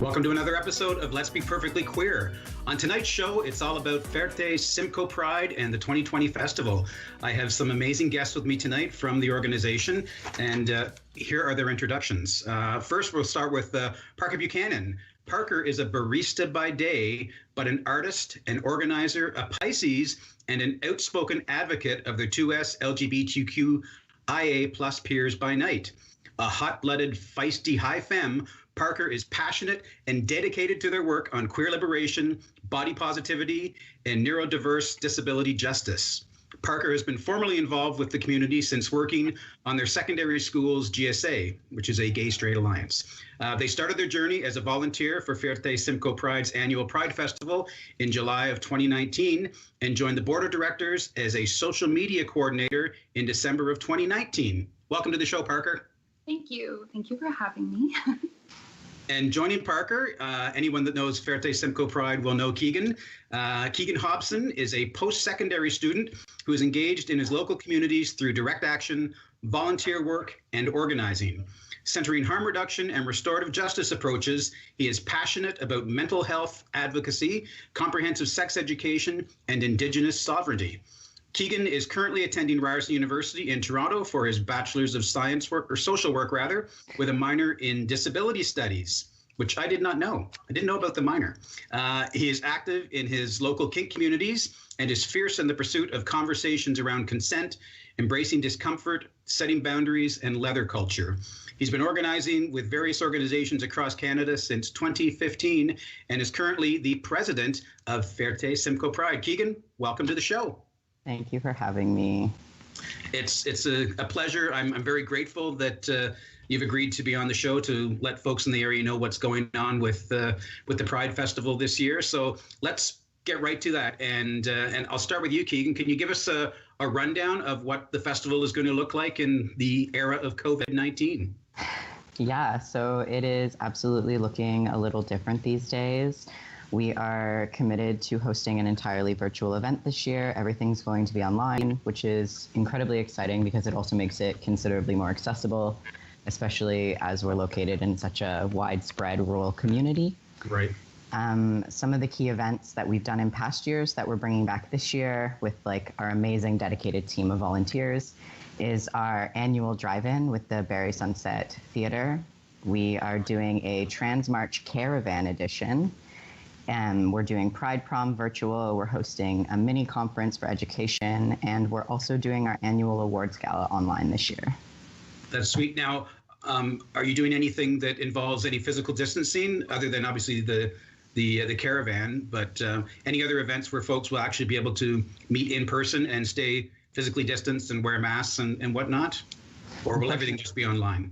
Welcome to another episode of Let's Be Perfectly Queer. On tonight's show, it's all about Fierte, Simcoe Pride, and the 2020 festival. I have some amazing guests with me tonight from the organization, and here are their introductions. First, we'll start with Parker Buchanan. Parker is a barista by day, but an artist, an organizer, a Pisces, and an outspoken advocate of the 2S LGBTQIA plus peers by night. A hot-blooded, feisty high femme, Parker is passionate and dedicated to their work on queer liberation, body positivity, and neurodiverse disability justice. Parker has been formally involved with the community since working on their secondary school's GSA, which is a gay-straight alliance. They started their journey as a volunteer for Fierte Simcoe Pride's annual Pride Festival in July of 2019 and joined the board of directors as a social media coordinator in December of 2019. Welcome to the show, Parker. Thank you. Thank you for having me. And joining Parker, anyone that knows Fierte Simcoe Pride will know Keegan. Keegan Hobson is a post-secondary student who is engaged in his local communities through direct action, volunteer work, and organizing. Centering harm reduction and restorative justice approaches, he is passionate about mental health advocacy, comprehensive sex education, and Indigenous sovereignty. Keegan is currently attending Ryerson University in Toronto for his Bachelor's of Science work, or social work rather, with a minor in disability studies, which I did not know. I didn't know about the minor. He is active in his local kink communities and is fierce in the pursuit of conversations around consent, embracing discomfort, setting boundaries, and leather culture. He's been organizing with various organizations across Canada since 2015 and is currently the president of Fierte Simcoe Pride. Keegan, welcome to the show. Thank you for having me. It's a pleasure. I'm very grateful that you've agreed to be on the show to let folks in the area know what's going on with the Pride Festival this year. So let's get right to that. And I'll start with you, Keegan. Can you give us a rundown of what the festival is going to look like in the era of COVID-19? Yeah, so it is absolutely looking a little different these days. We are committed to hosting an entirely virtual event this year. Everything's going to be online, which is incredibly exciting because it also makes it considerably more accessible, especially as we're located in such a widespread rural community. Right. Some of the key events that we've done in past years that we're bringing back this year with like our amazing dedicated team of volunteers is our annual drive-in with the Barrie Sunset Theatre. We are doing a Trans March Caravan edition. We're doing Pride Prom virtual, we're hosting a mini conference for education, and we're also doing our annual awards gala online this year. That's sweet. Now, are you doing anything that involves any physical distancing other than obviously the caravan, but any other events where folks will actually be able to meet in person and stay physically distanced and wear masks and whatnot? Or will everything just be online?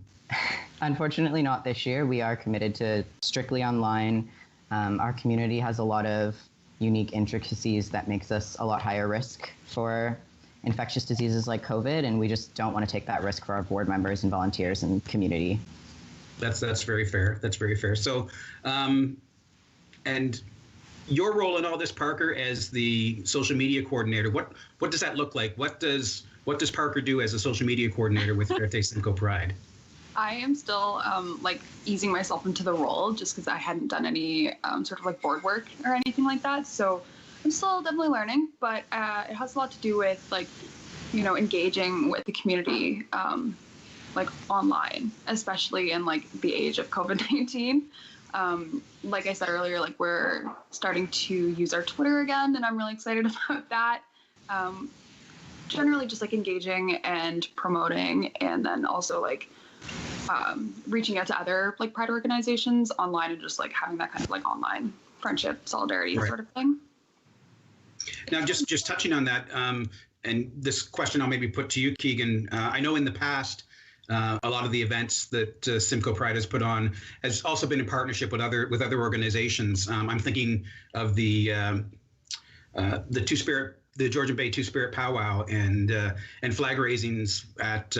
Unfortunately not this year. We are committed to strictly online. Our community has a lot of unique intricacies that makes us a lot higher risk for infectious diseases like COVID, and we just don't want to take that risk for our board members and volunteers and community. That's very fair. That's very fair. So, and your role in all this, Parker, as the social media coordinator, what does that look like? What does Parker do as a social media coordinator with Fierte Simcoe Pride? I am still easing myself into the role just because I hadn't done any sort of like board work or anything like that. So I'm still definitely learning, but it has a lot to do with engaging with the community online, especially in the age of COVID-19. Like I said earlier, we're starting to use our Twitter again, and I'm really excited about that. Generally just engaging and promoting, and then also reaching out to other Pride organizations online and just having that kind of online friendship, solidarity sort of thing. Now, just touching on that, and this question I'll maybe put to you, Keegan. I know in the past, a lot of the events that Simcoe Pride has put on has also been in partnership with other organizations. I'm thinking of the Two-Spirit, the Georgian Bay Two-Spirit Powwow, and flag raisings at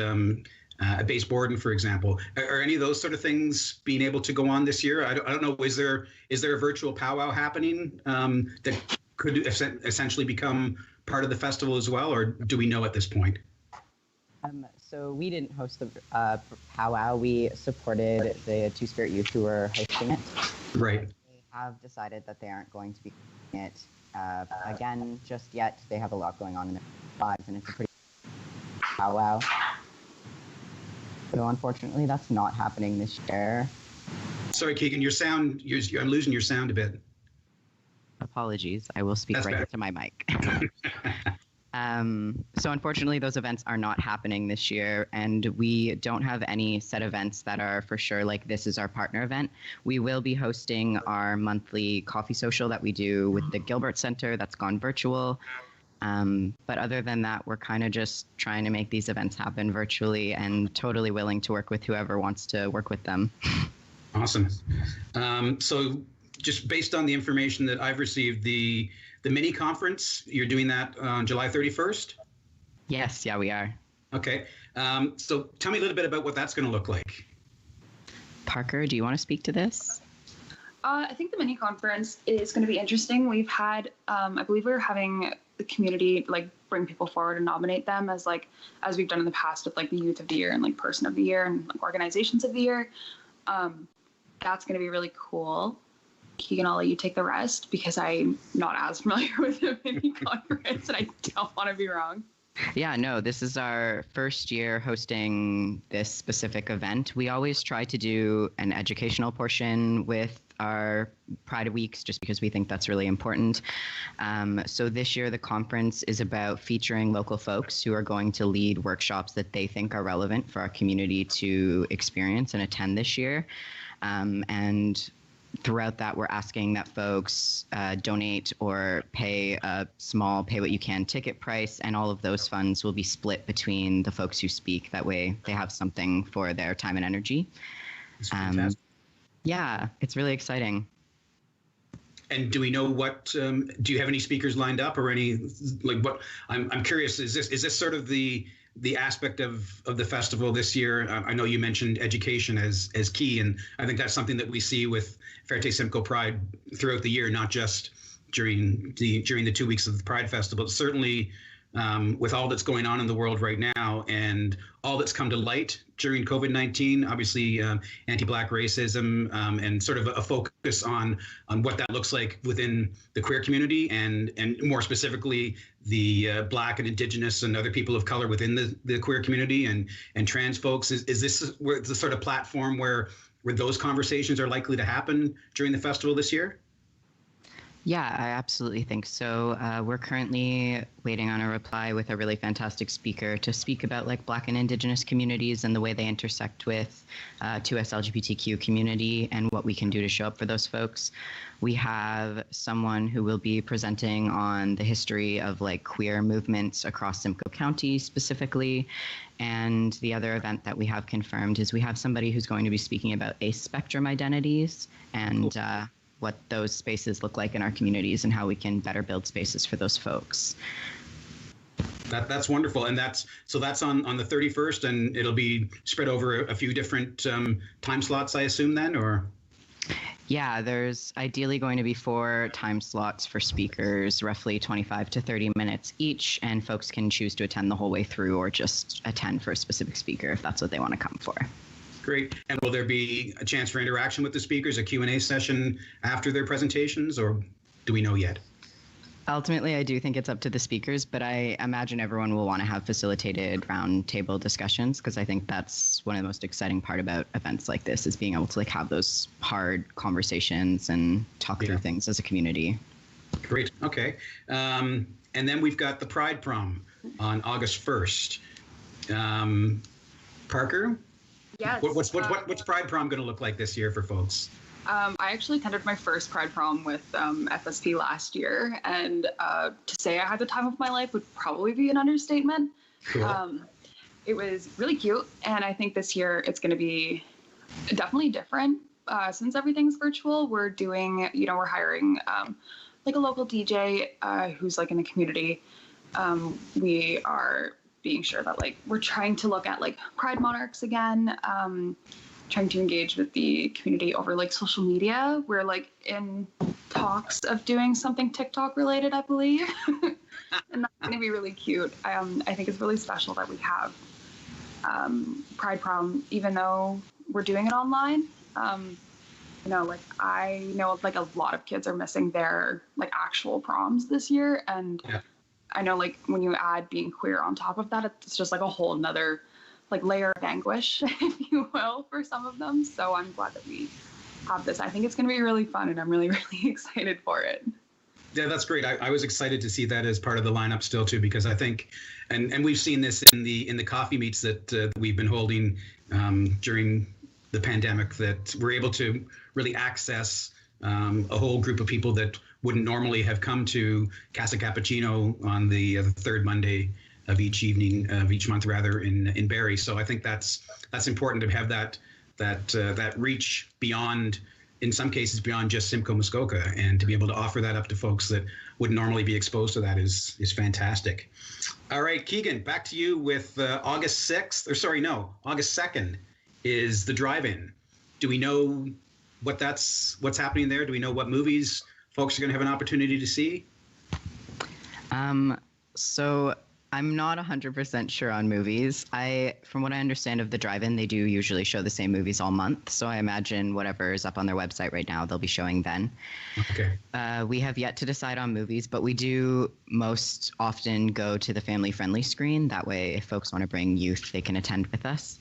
Base Borden, for example. Are any of those sort of things being able to go on this year? I don't know. Is there a virtual powwow happening that could essentially become part of the festival as well, or do we know at this point? So we didn't host the powwow. We supported the Two-Spirit youth who were hosting it. Right. They have decided that they aren't going to be doing it again just yet. They have a lot going on in their lives, and it's a pretty powwow. So unfortunately, that's not happening this year. Sorry, Keegan, I'm losing your sound a bit. Apologies. I will speak That's right better. into my mic. So unfortunately, those events are not happening this year, and we don't have any set events that are for sure like this is our partner event. We will be hosting our monthly coffee social that we do with the Gilbert Center that's gone virtual. But other than that, we're kind of just trying to make these events happen virtually and totally willing to work with whoever wants to work with them. Awesome. So just based on the information that I've received, the mini conference, you're doing that on July 31st? Yes, yeah, we are. Okay. So tell me a little bit about what that's going to look like. Parker, do you want to speak to this? I think the mini conference is going to be interesting. We've had, I believe we were having the community like bring people forward and nominate them as we've done in the past with like the youth of the year and like person of the year and like organizations of the year. That's going to be really cool. Keegan, I'll let you take the rest because I'm not as familiar with the mini conference and I don't want to be wrong. Yeah, no, this is our first year hosting this specific event. We always try to do an educational portion with our Pride Weeks just because we think that's really important. So this year, the conference is about featuring local folks who are going to lead workshops that they think are relevant for our community to experience and attend this year. And throughout that, we're asking that folks donate or pay a small pay what you can ticket price, and all of those funds will be split between the folks who speak. That way they have something for their time and energy. It's fantastic. Yeah, it's really exciting. And do we know what? Do you have any speakers lined up or any like what? I'm curious. Is this sort of the aspect of the festival this year? I know you mentioned education as key, and I think that's something that we see with Fierte Simcoe Pride throughout the year, not just during the 2 weeks of the Pride Festival. Certainly, with all that's going on in the world right now and all that's come to light during COVID-19, obviously anti-Black racism and sort of a focus on what that looks like within the queer community and more specifically the Black and Indigenous and other people of color within the queer community and trans folks. Is this where the sort of platform where those conversations are likely to happen during the festival this year? Yeah, I absolutely think so. We're currently waiting on a reply with a really fantastic speaker to speak about like Black and Indigenous communities and the way they intersect with 2S LGBTQ community and what we can do to show up for those folks. We have someone who will be presenting on the history of like queer movements across Simcoe County specifically. And the other event that we have confirmed is we have somebody who's going to be speaking about ace spectrum identities and what those spaces look like in our communities and how we can better build spaces for those folks. That's wonderful. And that's on the 31st, and it'll be spread over a few different time slots, I assume then, or? Yeah, there's ideally going to be 4 time slots for speakers, roughly 25 to 30 minutes each, and folks can choose to attend the whole way through or just attend for a specific speaker if that's what they want to come for. Great. And will there be a chance for interaction with the speakers, a Q&A session after their presentations, or do we know yet? Ultimately, I do think it's up to the speakers, but I imagine everyone will want to have facilitated roundtable discussions because I think that's one of the most exciting part about events like this is being able to like have those hard conversations and talk through things as a community. Great. Okay. And then we've got the Pride Prom on August 1st. Parker? Yes. What's Pride Prom going to look like this year for folks? I actually attended my first Pride Prom with FSP last year, and to say I had the time of my life would probably be an understatement. Cool. It was really cute, and I think this year it's going to be definitely different. Since everything's virtual, we're hiring like a local DJ who's like in the community. We are being sure that like we're trying to look at like Pride Monarchs again. Trying to engage with the community over like social media. We're like in talks of doing something TikTok related, I believe. And that's going to be really cute. I think it's really special that we have Pride Prom, even though we're doing it online. I like I know like a lot of kids are missing their like actual proms this year, and Yeah. I know like when you add being queer on top of that, it's just like a whole nother like layer of anguish, if you will, for some of them. So I'm glad that we have this. I think it's going to be really fun, and I'm really, really excited for it. Yeah, that's great. I was excited to see that as part of the lineup still too, because I think, and we've seen this in the coffee meets that we've been holding during the pandemic, that we're able to really access a whole group of people that wouldn't normally have come to Casa Cappuccino on the third Monday of each month rather in Barrie. So I think that's important to have that reach beyond, in some cases beyond just Simcoe Muskoka, and to be able to offer that up to folks that wouldn't normally be exposed to that is fantastic. All right, Keegan, back to you with August 2nd is the drive-in. Do we know what's happening there? Do we know what movies folks are going to have an opportunity to see? So I'm not 100% sure on movies. From what I understand of the drive-in, they do usually show the same movies all month. So I imagine whatever is up on their website right now, they'll be showing then. Okay. We have yet to decide on movies, but we do most often go to the family-friendly screen. That way, if folks want to bring youth, they can attend with us.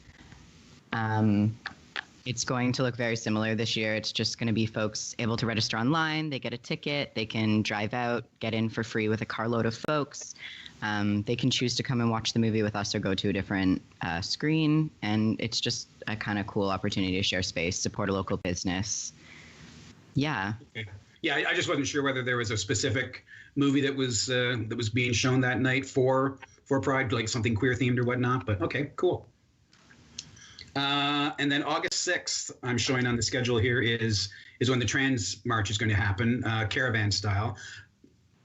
It's going to look very similar this year. It's just going to be folks able to register online. They get a ticket. They can drive out, get in for free with a carload of folks. They can choose to come and watch the movie with us or go to a different screen. And it's just a kind of cool opportunity to share space, support a local business. Yeah. Okay. Yeah, I just wasn't sure whether there was a specific movie that was being shown that night for Pride, like something queer themed or whatnot. But okay, cool. And then August 6th, I'm showing on the schedule here, is when the Trans March is going to happen, caravan style.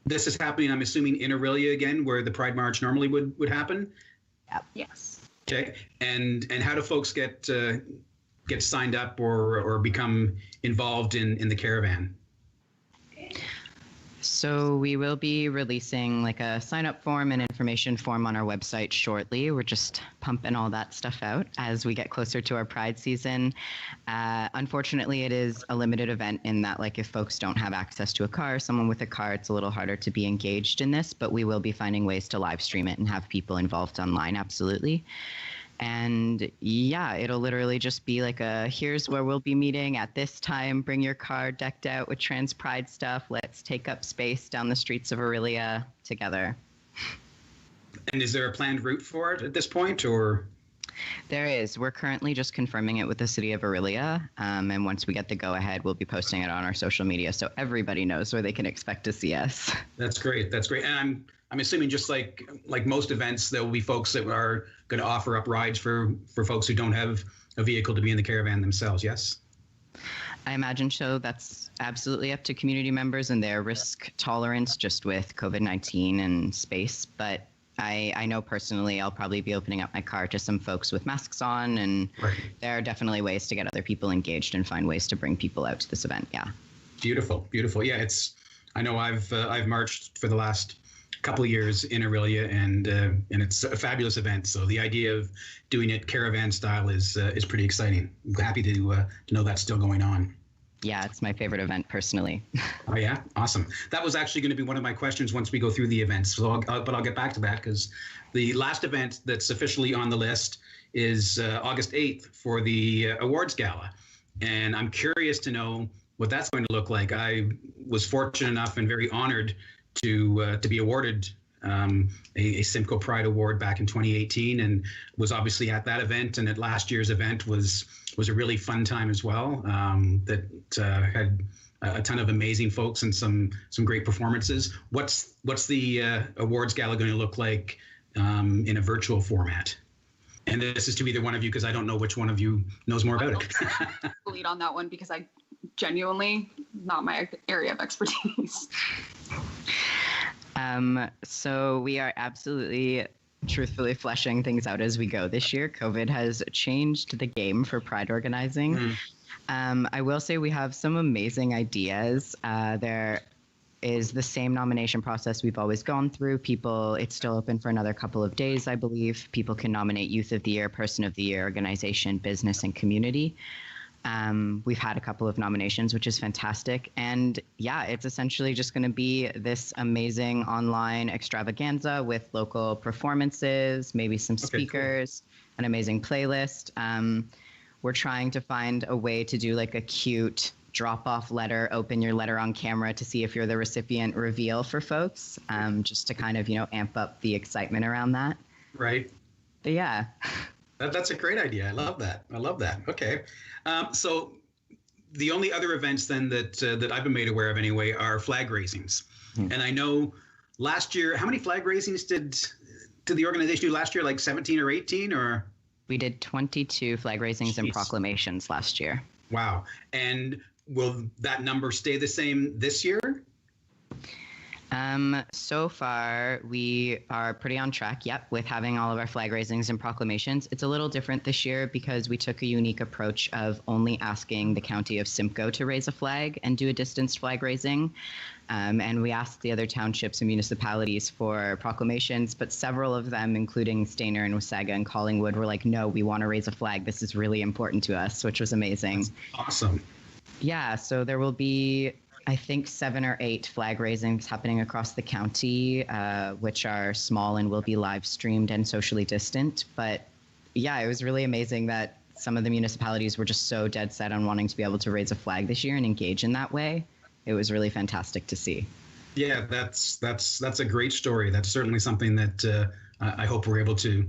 This is happening, I'm assuming, in Orillia again, where the Pride March normally would happen. Yep. Yes. Okay. And how do folks get signed up or become involved in the caravan? So we will be releasing like a sign-up form and information form on our website shortly. We're just pumping all that stuff out as we get closer to our Pride season. Unfortunately, it is a limited event in that, like, if folks don't have access to a car, someone with a car, it's a little harder to be engaged in this, but we will be finding ways to live stream it and have people involved online, absolutely. And yeah, it'll literally just be like here's where we'll be meeting at this time. Bring your car decked out with Trans Pride stuff. Let's take up space down the streets of Orillia together. And is there a planned route for it at this point, or? There is. We're currently just confirming it with the city of Orillia. And once we get the go-ahead, we'll be posting it on our social media so everybody knows where they can expect to see us. That's great. That's great. And I'm assuming, just like most events, there will be folks that are going to offer up rides for folks who don't have a vehicle to be in the caravan themselves, yes? I imagine so. That's absolutely up to community members and their risk tolerance just with COVID-19 and space. But I know personally I'll probably be opening up my car to some folks with masks on, and Right. There are definitely ways to get other people engaged and find ways to bring people out to this event. Yeah. Beautiful, beautiful. Yeah, I know I've marched for the last couple of years in Orillia, and it's a fabulous event. So the idea of doing it caravan style is pretty exciting. I'm happy to know that's still going on. Yeah, it's my favorite event personally. Oh yeah, awesome. That was actually going to be one of my questions once we go through the events. So but I'll get back to that, because the last event that's officially on the list is August 8th for the awards gala, and I'm curious to know what that's going to look like. I was fortunate enough and very honored to be awarded a Simcoe Pride Award back in 2018, and was obviously at that event, and at last year's event was a really fun time as well. That had a ton of amazing folks and some great performances. What's the awards gala going to look like in a virtual format? And this is to either one of you, because I don't know which one of you knows more about it. Lead on that one, because I genuinely not my area of expertise. So we are absolutely truthfully fleshing things out as we go this year. COVID has changed the game for Pride organizing. I will say we have some amazing ideas. There is the same nomination process we've always gone through. It's still open for another couple of days, I believe. People can nominate Youth of the Year, Person of the Year, Organization, Business, and Community. We've had a couple of nominations, which is fantastic. And yeah, it's essentially just going to be this amazing online extravaganza with local performances, maybe some speakers, an amazing playlist. We're trying to find a way to do like a cute drop-off letter, open your letter on camera to see if you're the recipient reveal for folks, just to kind of, amp up the excitement around that. Right. But yeah. That's a great idea. I love that. Okay. So the only other events then that I've been made aware of anyway are flag raisings. And I know last year, how many flag raisings did the organization do last year? Like 17 or 18 or? We did 22 flag raisings and proclamations last year. Wow. And will that number stay the same this year? So far, we are pretty on track, with having all of our flag raisings and proclamations. It's a little different this year because we took a unique approach of only asking the county of Simcoe to raise a flag and do a distanced flag raising. And we asked the other townships and municipalities for proclamations, but several of them, including Stayner and Wasaga and Collingwood, were like, no, we want to raise a flag. This is really important to us, which was amazing. That's awesome. Yeah, so there will be, I think, 7 or 8 flag raisings happening across the county, which are small and will be live streamed and socially distant. But yeah, it was really amazing that some of the municipalities were just so dead set on wanting to be able to raise a flag this year and engage in that way. It was really fantastic to see. Yeah, that's a great story. That's certainly something that I hope we're able to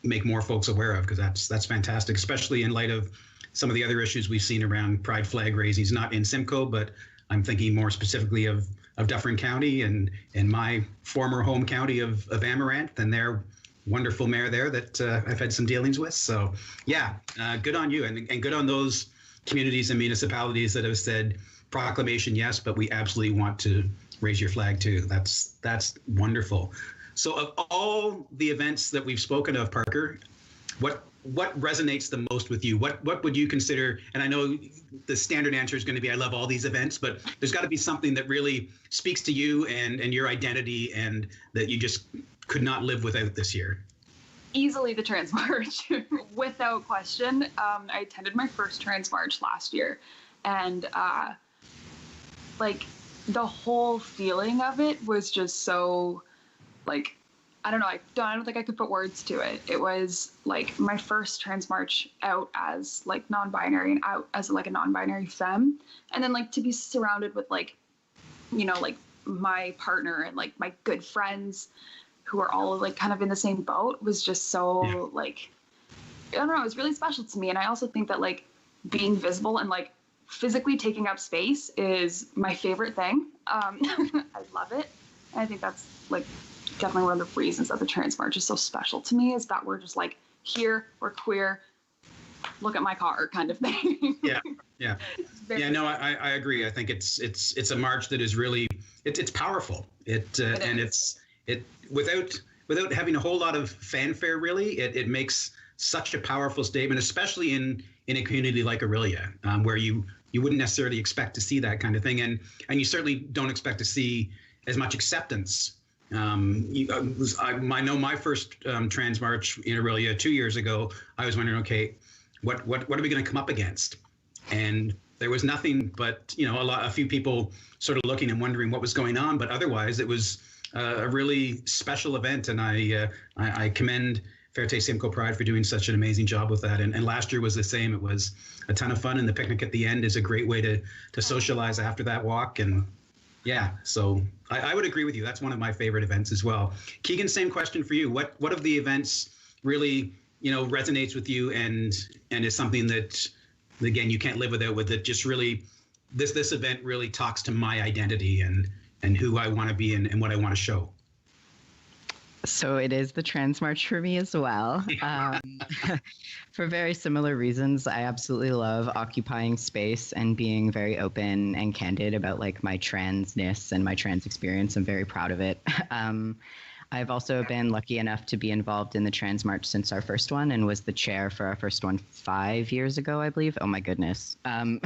make more folks aware of, because that's fantastic, especially in light of some of the other issues we've seen around pride flag raisings, not in Simcoe, but I'm thinking more specifically of Dufferin County and my former home county of Amaranth and their wonderful mayor there that I've had some dealings with. So yeah, good on you, and good on those communities and municipalities that have said proclamation, yes, but we absolutely want to raise your flag too. That's wonderful. So of all the events that we've spoken of, Parker, what resonates the most with you? What would you consider? And I know the standard answer is going to be, I love all these events, but there's got to be something that really speaks to you and your identity and that you just could not live without this year. Easily the Trans March, without question. I attended my first Trans March last year, and the whole feeling of it was just so, I don't know. I don't think I could put words to it. It was like my first Trans March out as non-binary and out as a non-binary femme, and then to be surrounded with my partner and my good friends who are all kind of in the same boat was just so I don't know. It was really special to me, and I also think that being visible and physically taking up space is my favorite thing. I love it, and I think that's definitely one of the reasons that the Trans March is so special to me, is that we're just here, we're queer, look at my car kind of thing. Yeah. No, I agree. I think it's a march that is really, it's powerful. It without having a whole lot of fanfare, really, it makes such a powerful statement, especially in a community like Orillia, where you wouldn't necessarily expect to see that kind of thing, and you certainly don't expect to see as much acceptance. I know my first Trans March in Orillia 2 years ago, I was wondering, okay, what are we going to come up against? And there was nothing but a few people sort of looking and wondering what was going on, but otherwise it was a really special event, and I commend Fierte Simcoe Pride for doing such an amazing job with that. And last year was the same. It was a ton of fun, and the picnic at the end is a great way to socialize after that walk. And yeah, so I would agree with you. That's one of my favorite events as well. Keegan, same question for you. What of the events really resonates with you and is something that, again, you can't live without, with it? Just really, this event really talks to my identity and who I want to be and what I want to show. So it is the Trans March for me as well. For very similar reasons. I absolutely love occupying space and being very open and candid about my transness and my trans experience. I'm very proud of it. I've also been lucky enough to be involved in the Trans March since our first one and was the chair for our first one 5 years ago, I believe. Oh my goodness. Wow.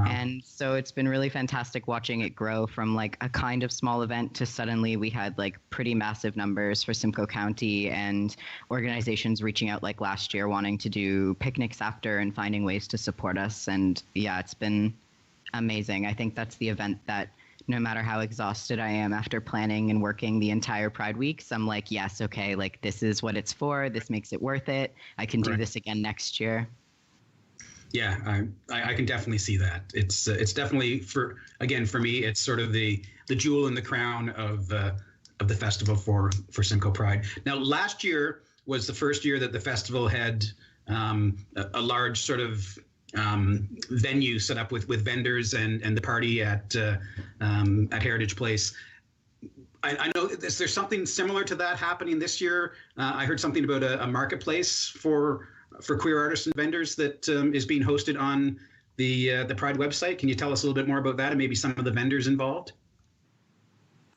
And so it's been really fantastic watching it grow from like a kind of small event to suddenly we had like pretty massive numbers for Simcoe County and organizations reaching out like last year wanting to do picnics after and finding ways to support us. And yeah, it's been amazing. I think that's the event that no matter how exhausted I am after planning and working the entire Pride weeks, I'm like, yes, okay, like this is what it's for. This makes it worth it. I can do this again next year. Yeah, I can definitely see that. It's definitely for me, it's sort of the jewel in the crown of the festival for Simcoe Pride. Now, last year was the first year that the festival had a large sort of venue set up with vendors and the party at Heritage Place. I know there's something similar to that happening this year. I heard something about a marketplace for queer artists and vendors that is being hosted on the Pride website. Can you tell us a little bit more about that and maybe some of the vendors involved?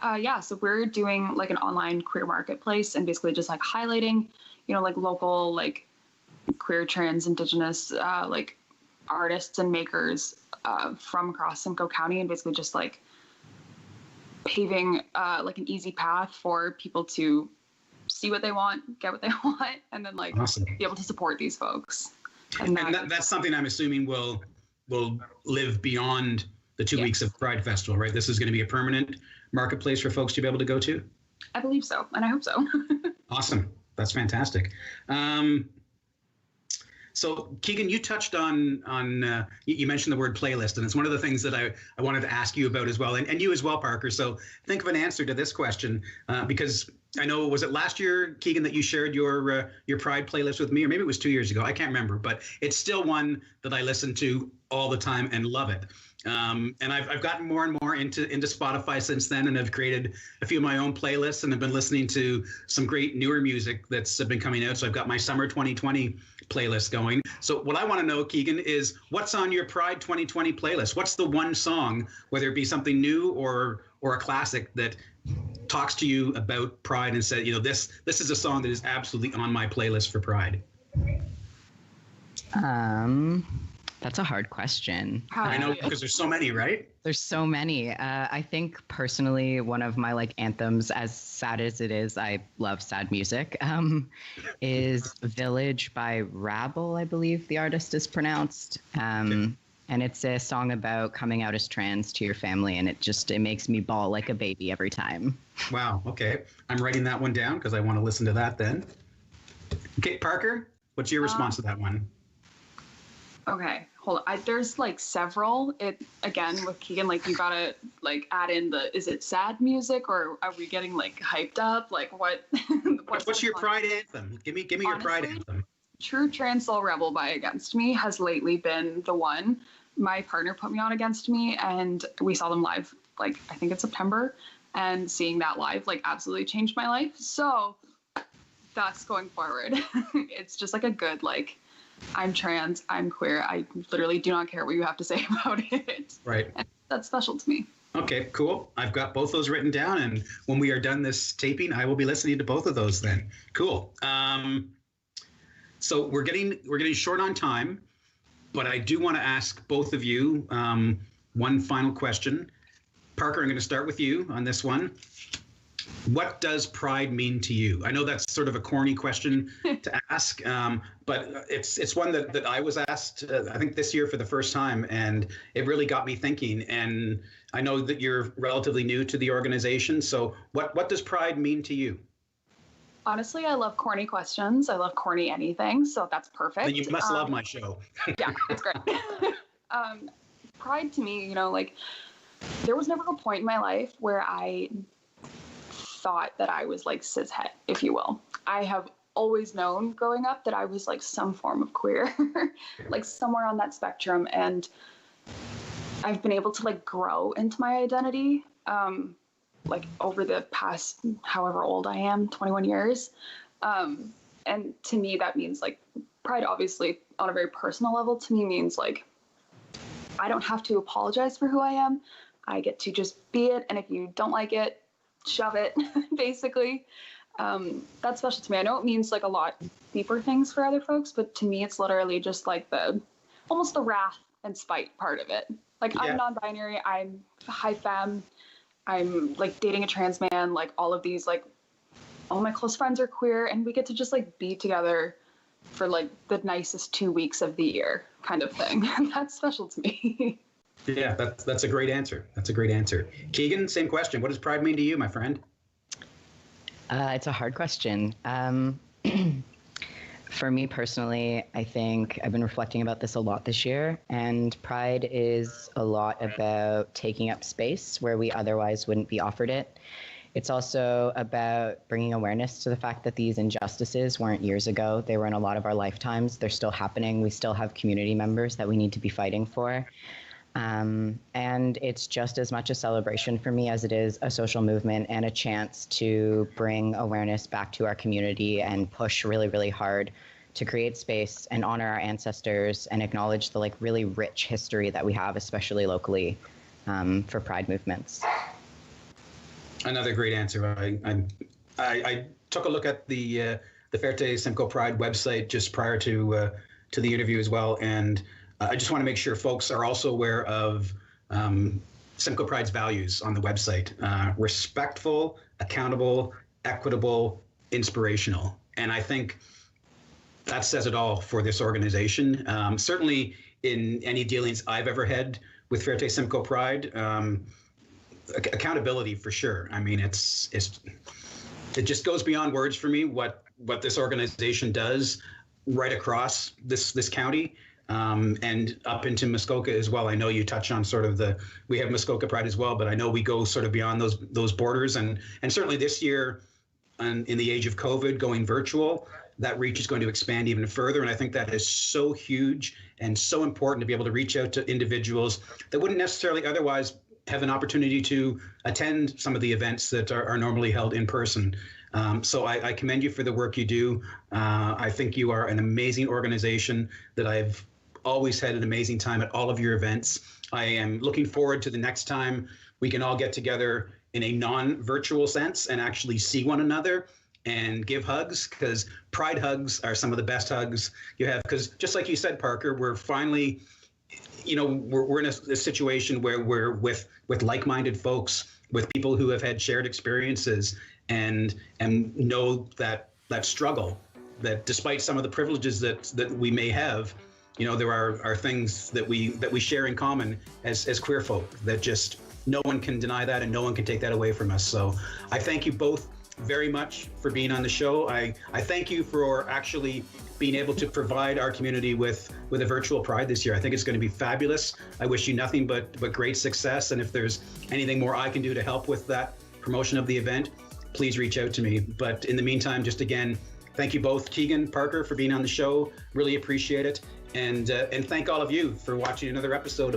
Yeah, so we're doing like an online queer marketplace and basically just like highlighting, like local, like queer, trans, indigenous, like artists and makers from across Simcoe County, and basically just like paving like an easy path for people to see what they want, get what they want, and then like Awesome. be able to support these folks. And that's something I'm assuming will live beyond the 2 weeks of Pride Festival, right? This is going to be a permanent marketplace for folks to be able to go to? I believe so, and I hope so. Awesome. That's fantastic. So Keegan, you touched on you mentioned the word playlist, and it's one of the things that I wanted to ask you about as well, and you as well, Parker. So think of an answer to this question, because I know, was it last year, Keegan, that you shared your Pride playlist with me, or maybe it was 2 years ago? I can't remember, but it's still one that I listen to all the time and love it. And I've gotten more and more into Spotify since then, and I've created a few of my own playlists, and I've been listening to some great newer music that's been coming out. So I've got my Summer 2020 playlist going. So what I want to know, Keegan, is what's on your Pride 2020 playlist? What's the one song, whether it be something new or a classic, that talks to you about Pride and said, this is a song that is absolutely on my playlist for Pride? That's a hard question. I know, because there's so many, right? There's so many. I think personally, one of my like anthems, as sad as it is, I love sad music, is Village by Rabble, I believe the artist is pronounced. Okay. And it's a song about coming out as trans to your family, and it makes me bawl like a baby every time. Wow. Okay. I'm writing that one down because I want to listen to that then. Okay, Parker, what's your response to that one? Okay, hold on. There's like several. It again with Keegan, like you gotta like add in is it sad music, or are we getting like hyped up? Like what? What's your Pride anthem? Give me your Pride anthem. True Trans Soul Rebel by Against Me has lately been the one. My partner put me on Against Me, and we saw them live, like I think it's September, and seeing that live like absolutely changed my life. So that's going forward. It's just like a good like, I'm trans, I'm queer, I literally do not care what you have to say about it. Right. And that's special to me. Okay, cool. I've got both those written down, and when we are done this taping, I will be listening to both of those then. Cool. So we're getting short on time, but I do want to ask both of you one final question. Parker, I'm going to start with you on this one. What does Pride mean to you? I know that's sort of a corny question to ask, but it's one that I was asked, I think this year for the first time, and it really got me thinking. And I know that you're relatively new to the organization, so what does Pride mean to you? Honestly, I love corny questions. I love corny anything, so that's perfect. Then you must love my show. Yeah, it's great. Pride to me, like there was never a point in my life where I thought that I was like cishet, if you will. I have always known growing up that I was like some form of queer, like somewhere on that spectrum. And I've been able to like grow into my identity, like over the past, however old I am, 21 years. And to me, that means like Pride, obviously on a very personal level, to me means like, I don't have to apologize for who I am. I get to just be it. And if you don't like it, shove it, basically. That's special to me. I know it means like a lot deeper things for other folks, but to me, it's literally just like almost the wrath and spite part of it. Like, yeah. I'm non-binary, I'm high femme, I'm like dating a trans man, like all of these, like all my close friends are queer, and we get to just like be together for like the nicest 2 weeks of the year kind of thing. That's special to me. Yeah, that's a great answer. That's a great answer. Keegan, same question. What does pride mean to you, my friend? It's a hard question. For me personally, I think I've been reflecting about this a lot this year, and pride is a lot about taking up space where we otherwise wouldn't be offered it. It's also about bringing awareness to the fact that these injustices weren't years ago. They were in a lot of our lifetimes. They're still happening. We still have community members that we need to be fighting for. And it's just as much a celebration for me as it is a social movement and a chance to bring awareness back to our community and push really, really hard to create space and honor our ancestors and acknowledge the like really rich history that we have, especially locally, for pride movements. Another great answer. I took a look at the Fierte Simcoe Pride website just prior to the interview as well, and I just want to make sure folks are also aware of Simcoe Pride's values on the website: respectful, accountable, equitable, inspirational. And I think that says it all for this organization. Certainly, in any dealings I've ever had with Fierte Simcoe Pride, accountability for sure. I mean, it just goes beyond words for me what this organization does right across this county. And up into Muskoka as well. I know you touch on sort of we have Muskoka Pride as well, but I know we go sort of beyond those borders. And certainly this year, in the age of COVID, going virtual, that reach is going to expand even further. And I think that is so huge and so important to be able to reach out to individuals that wouldn't necessarily otherwise have an opportunity to attend some of the events that are normally held in person. So I commend you for the work you do. I think you are an amazing organization that I've always had an amazing time at all of your events. I am looking forward to the next time we can all get together in a non-virtual sense and actually see one another and give hugs, because pride hugs are some of the best hugs you have. Because just like you said, Parker, we're finally, we're in a situation where we're with like-minded folks, with people who have had shared experiences and know that struggle, that despite some of the privileges that we may have, there are things that we share in common as queer folk that just no one can deny that and no one can take that away from us. So I thank you both very much for being on the show. I thank you for actually being able to provide our community with a virtual Pride this year. I think it's going to be fabulous. I wish you nothing but great success. And if there's anything more I can do to help with that promotion of the event, please reach out to me. But in the meantime, just again, thank you both, Keegan, Parker, for being on the show. Really appreciate it. And thank all of you for watching another episode of